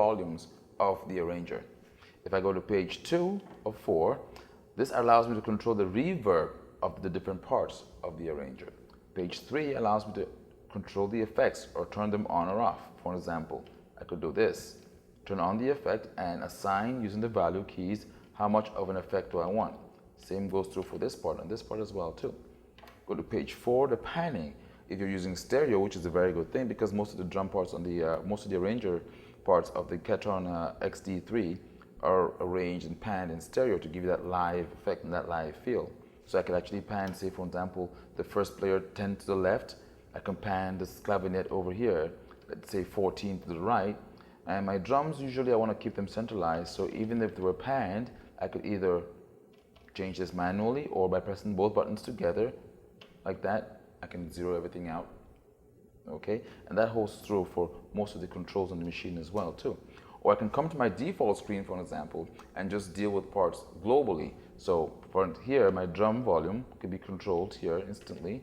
volumes of the arranger. If I go to page 2 of 4, this allows me to control the reverb of the different parts of the arranger. Page 3 allows me to control the effects or turn them on or off. For example, I could do this. Turn on the effect and assign using the value keys how much of an effect do I want. Same goes through for this part and this part as well too. Go to page 4, the panning. If you're using stereo, which is a very good thing because most of the drum parts on the most of the arranger parts of the KETRON XD3 are arranged and panned in stereo to give you that live effect and that live feel. So I could actually pan, say for example, the first player 10 to the left. I can pan this clavinet over here, let's say 14 to the right. And my drums, usually I want to keep them centralized. So even if they were panned, I could either change this manually or by pressing both buttons together like that. I can zero everything out, okay? And that holds true for most of the controls on the machine as well too. Or I can come to my default screen, for example, and just deal with parts globally. So for here, my drum volume can be controlled here instantly.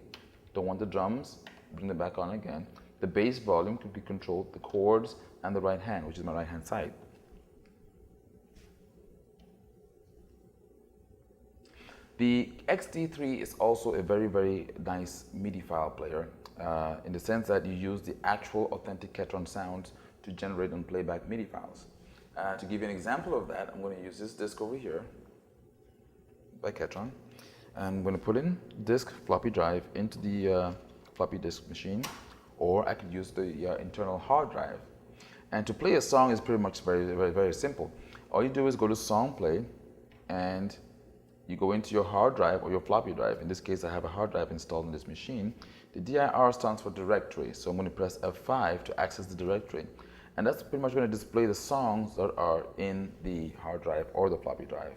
Don't want the drums, bring them back on again. The bass volume can be controlled, the chords, and the right hand, which is my right hand side. The XD3 is also a very, very nice MIDI file player in the sense that you use the actual authentic KETRON sounds to generate and playback MIDI files. To give you an example of that, I'm going to use this disc over here by KETRON. I'm going to put in disk floppy drive into the floppy disk machine, or I could use the internal hard drive. And to play a song is pretty much very simple. All you do is go to song play and you go into your hard drive or your floppy drive. In this case, I have a hard drive installed on this machine. The dir stands for directory, so I'm going to press F5 to access the directory. And that's pretty much going to display the songs that are in the hard drive or the floppy drive.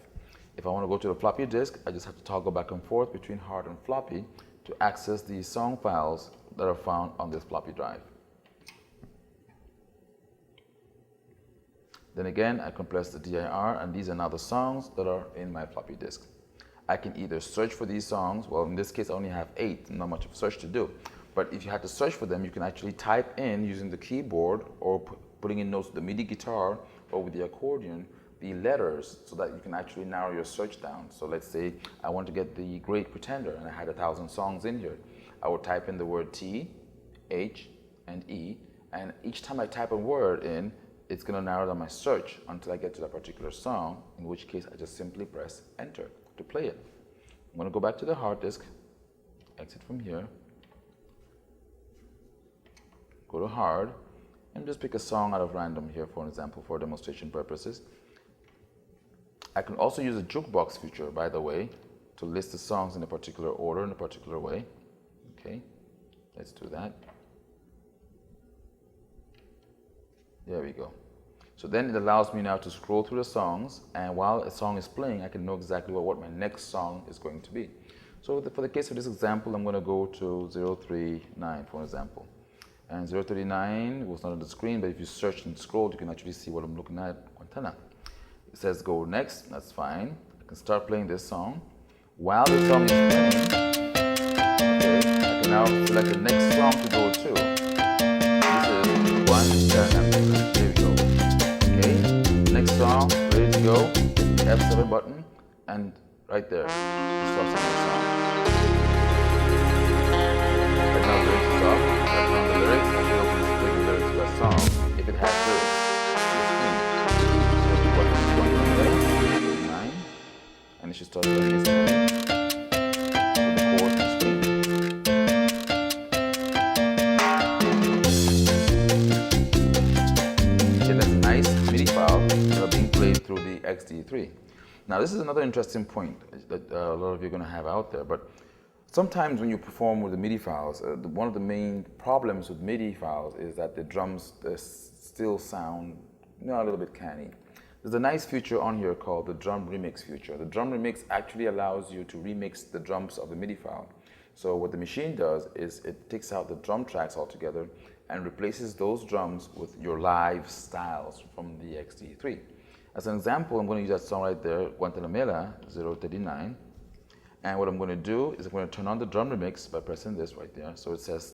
If I want to go to the floppy disk, I just have to toggle back and forth between hard and floppy to access the song files that are found on this floppy drive. Then again, I can press the dir, and these are now the songs that are in my floppy disk. I can either search for these songs. Well, in this case, I only have 8, not much of search to do. But if you had to search for them, you can actually type in using the keyboard or putting in notes with the MIDI guitar or with the accordion, the letters, so that you can actually narrow your search down. So let's say I want to get the Great Pretender and I had 1,000 songs in here. I would type in the word T, H, and E, and each time I type a word in, it's going to narrow down my search until I get to that particular song, in which case I just simply press enter to play it. I'm going to go back to the hard disk, exit from here, go to hard, and just pick a song out of random here, for example, for demonstration purposes. I can also use a jukebox feature, by the way, to list the songs in a particular order, in a particular way. Okay, let's do that. There we go. So then it allows me now to scroll through the songs, and while a song is playing, I can know exactly what my next song is going to be. So for the case of this example, I'm going to go to 039, for example. And 039 was not on the screen, but if you search and scroll, you can actually see what I'm looking at. Antenna. It says go next, that's fine. I can start playing this song. While the song is playing, okay, I can now select the next song to go to. This is one, there we go. Okay, next song, ready to go. F7 button, and right there, start the next song. Right now the lyrics is off. Right now the lyrics, I can also display the lyrics to that song if it has lyrics. So the button is going on there, 9, and it should start playing this melody with the chords on the screen. Okay, that's a nice MIDI file that are being played through the XD3. Now this is another interesting point that a lot of you are going to have out there, but sometimes when you perform with the MIDI files, one of the main problems with MIDI files is that the drums still sound a little bit canny. There's a nice feature on here called the drum remix feature. The drum remix actually allows you to remix the drums of the MIDI file. So what the machine does is it takes out the drum tracks altogether and replaces those drums with your live styles from the XD3. As an example, I'm going to use that song right there, Guantanamera 039. And what I'm going to do is I'm going to turn on the drum remix by pressing this right there. So it says